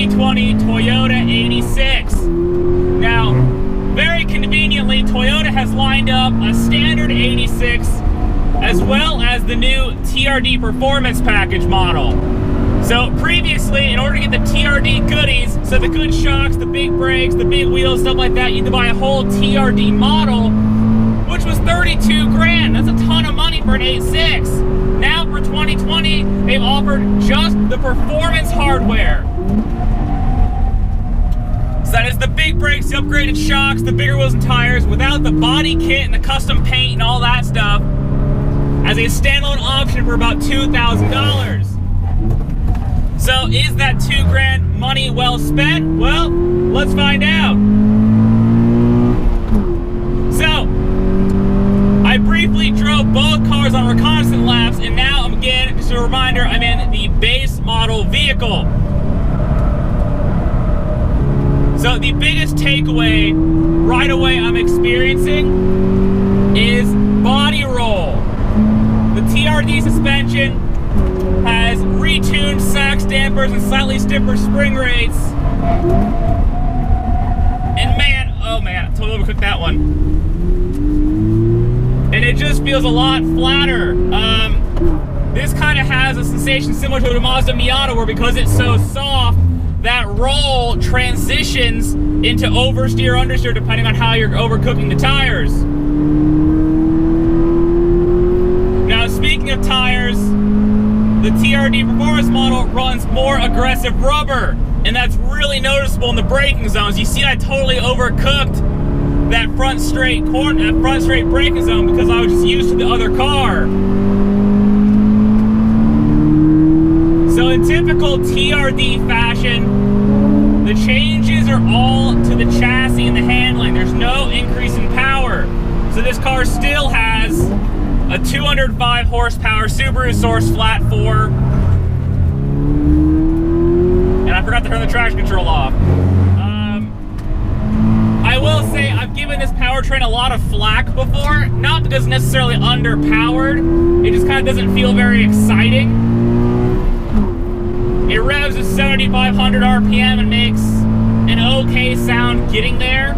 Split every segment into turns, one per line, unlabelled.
2020 Toyota 86. Now, very conveniently, Toyota has lined up a standard 86 as well as the new TRD Performance Package model. So previously, in order to get the TRD goodies, so the good shocks, the big brakes, the big wheels, stuff like that, you had to buy a whole TRD model, which was 32 grand. That's a ton of money for an 86. Now for 2020, they've offered just the performance hardware. So that is the big brakes, the upgraded shocks, the bigger wheels and tires, without the body kit and the custom paint and all that stuff, as a standalone option for about $2,000. So is that 2 grand money well spent? Well, let's find out. So, I briefly drove both cars on reconnaissance laps, and now, again, just a reminder, I'm in the base model vehicle. So the biggest takeaway right away I'm experiencing is body roll. The TRD suspension has retuned Sachs dampers and slightly stiffer spring rates. And man, oh man, I totally overcooked that one. And it just feels a lot flatter. This kind of has a sensation similar to a Mazda Miata, where because it's so soft, that roll transitions into oversteer, understeer, depending on how you're overcooking the tires. Now, speaking of tires, the TRD Performance model runs more aggressive rubber, and that's really noticeable in the braking zones. You see, I totally overcooked that front straight braking zone because I was just used to the other car. So in typical TRD fashion, the changes are all to the chassis and the handling. There's no increase in power. So this car still has a 205 horsepower Subaru Source Flat 4. And I forgot to turn the traction control off. I will say I've given this powertrain a lot of flack before, not because it's necessarily underpowered, it just kind of doesn't feel very exciting. It revs at 7,500 RPM and makes an okay sound getting there.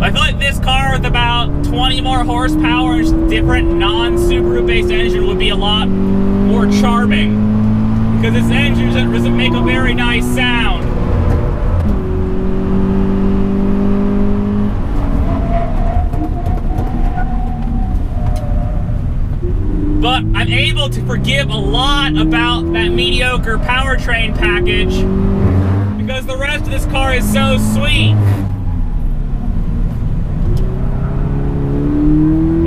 I feel like this car with about 20 more horsepower and just a different non-Subaru based engine would be a lot more charming, because this engine doesn't make a very nice sound. But I'm able to forgive a lot about that mediocre powertrain package because the rest of this car is so sweet.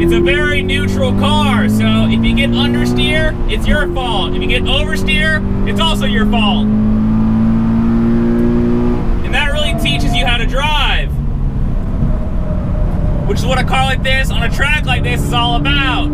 It's a very neutral car, so if you get understeer, it's your fault. If you get oversteer, it's also your fault. And that really teaches you how to drive, which is what a car like this on a track like this is all about.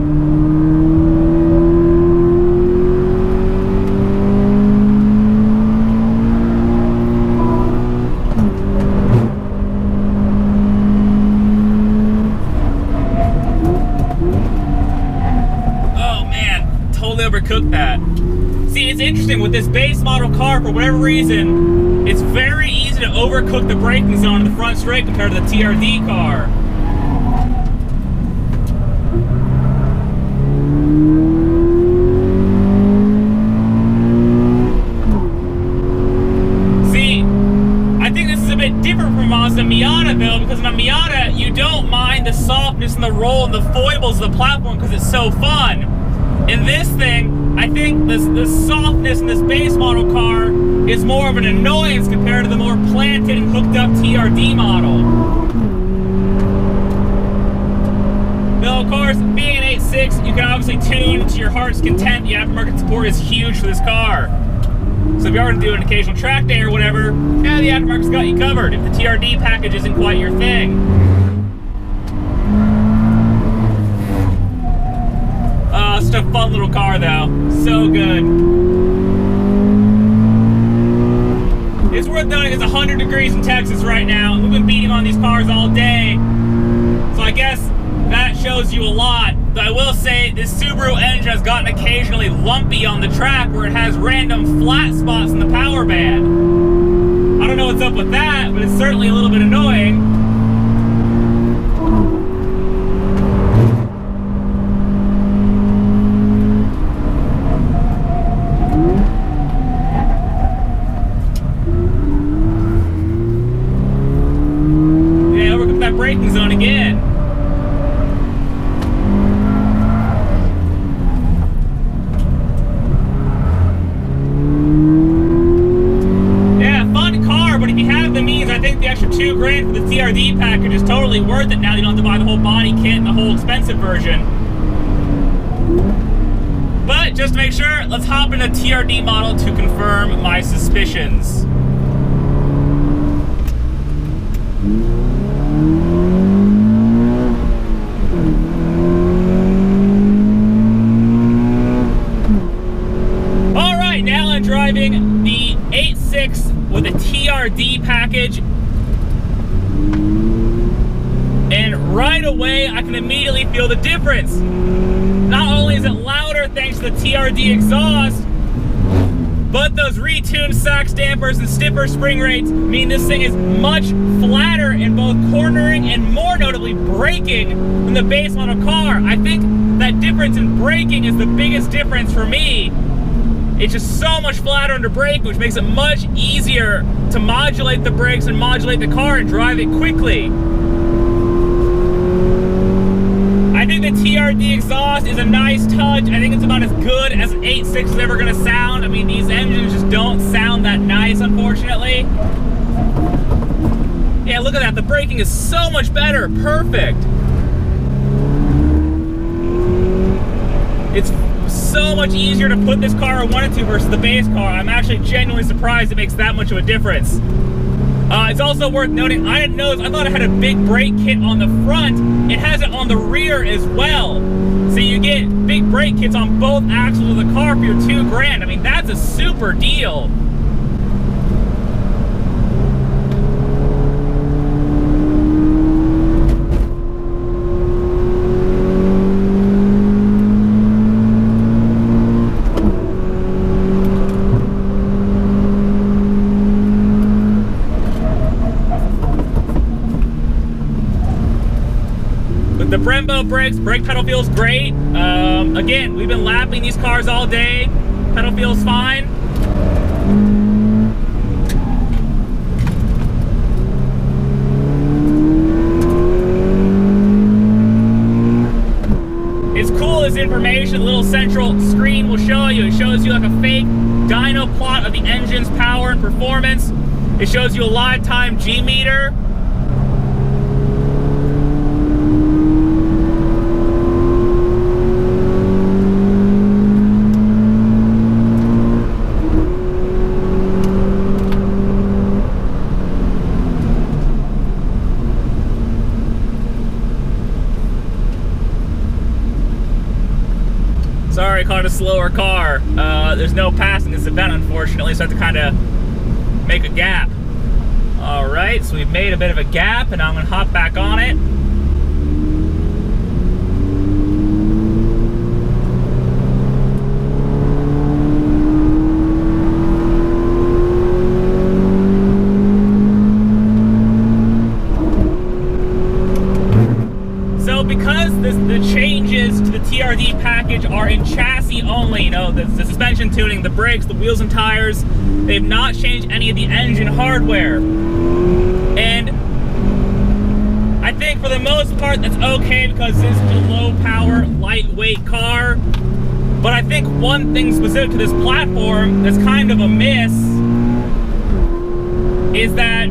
Overcook that. See, it's interesting with this base model car, for whatever reason, it's very easy to overcook the braking zone in the front straight compared to the TRD car. See, I think this is a bit different from Mazda Miata though, because in a Miata, you don't mind the softness and the roll and the foibles of the platform because it's so fun. In this thing, I think the softness in this base model car is more of an annoyance compared to the more planted and hooked up TRD model. Though, of course, being an 8.6, you can obviously tune to your heart's content. The aftermarket support is huge for this car. So if you are going to do an occasional track day or whatever, yeah, the aftermarket's got you covered if the TRD package isn't quite your thing. Such a fun little car though, so good. It's worth noting it's 100 degrees in Texas right now, and we've been beating on these cars all day. So I guess that shows you a lot. Though I will say this Subaru engine has gotten occasionally lumpy on the track where it has random flat spots in the power band. I don't know what's up with that, but it's certainly a little bit annoying. Yeah, we're in that braking zone again. I think the extra $2 grand for the TRD package is totally worth it now that you don't have to buy the whole body kit and the whole expensive version. But just to make sure, let's hop in a TRD model to confirm my suspicions. Alright, now I'm driving the 8.6 with a TRD package, and right away I can immediately feel the difference. Not only is it louder thanks to the TRD exhaust, but those retuned Sachs dampers and stiffer spring rates mean this thing is much flatter in both cornering and more notably braking than the base model car. I think that difference in braking is the biggest difference for me. It's just so much flatter under brake, which makes it much easier to modulate the brakes and modulate the car and drive it quickly. I think the TRD exhaust is a nice touch. I think it's about as good as an 8.6 is ever gonna sound. I mean, these engines just don't sound that nice, unfortunately. Yeah, look at that, the braking is so much better, perfect. It's so much easier to put this car I wanted to versus the base car. I'm actually genuinely surprised it makes that much of a difference. It's also worth noting, I didn't notice, I thought it had a big brake kit on the front. It has it on the rear as well. So you get big brake kits on both axles of the car for your $2 grand. I mean, that's a super deal. The Brembo Brakes, brake pedal feels great. Again, we've been lapping these cars all day. Pedal feels fine. It's cool, this information, the little central screen will show you. It shows you like a fake dyno plot of the engine's power and performance. It shows you a live time G meter. Sorry, I caught a slower car. There's no passing this event, unfortunately, so I have to kind of make a gap. All right, so we've made a bit of a gap, and now I'm going to hop back on it. Because the changes to the TRD package are in chassis only, you know, the suspension tuning, the brakes, the wheels and tires, they've not changed any of the engine hardware. And I think for the most part that's okay because this is a low power, lightweight car. But I think one thing specific to this platform that's kind of a miss is that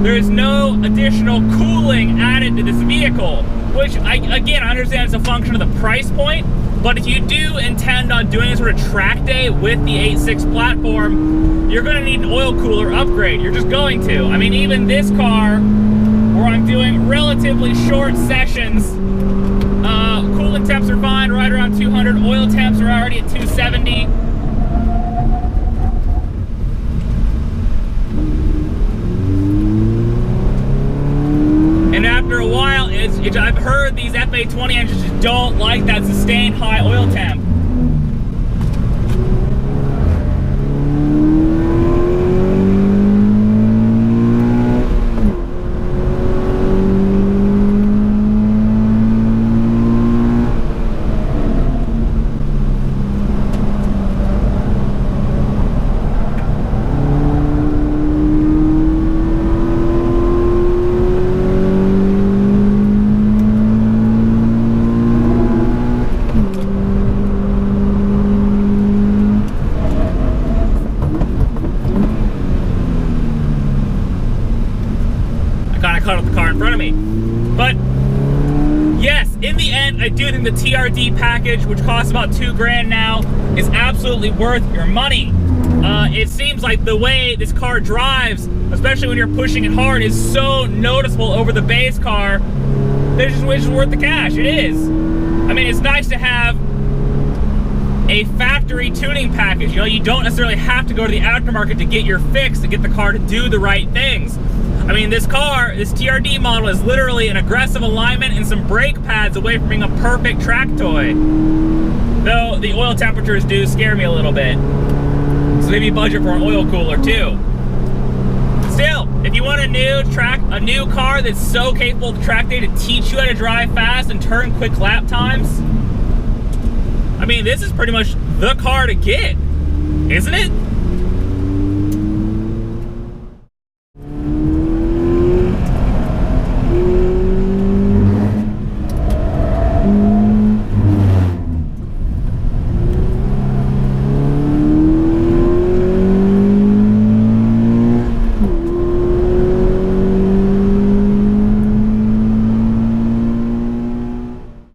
there is no additional cooling added to this vehicle. Which, again, I understand it's a function of the price point, but if you do intend on doing a sort of track day with the 8.6 platform, you're going to need an oil cooler upgrade. You're just going to. I mean, even this car, where I'm doing relatively short sessions, cooling temps are fine, right around 200. Oil temps are already at 270. And after after a while, I've heard these FA20 engines just don't like that sustained high oil temp. I do think the TRD package, which costs about $2,000 now, is absolutely worth your money. It seems like the way this car drives, especially when you're pushing it hard, is so noticeable over the base car that it's just worth the cash. It is. I mean, it's nice to have a factory tuning package. You know, you don't necessarily have to go to the aftermarket to get your fix, to get the car to do the right things. I mean, this car, this TRD model, is literally an aggressive alignment and some brake pads away from being a perfect track toy. Though the oil temperatures do scare me a little bit. So maybe budget for an oil cooler too. Still, if you want a new car that's so capable of track day to teach you how to drive fast and turn quick lap times, I mean, this is pretty much the car to get, isn't it?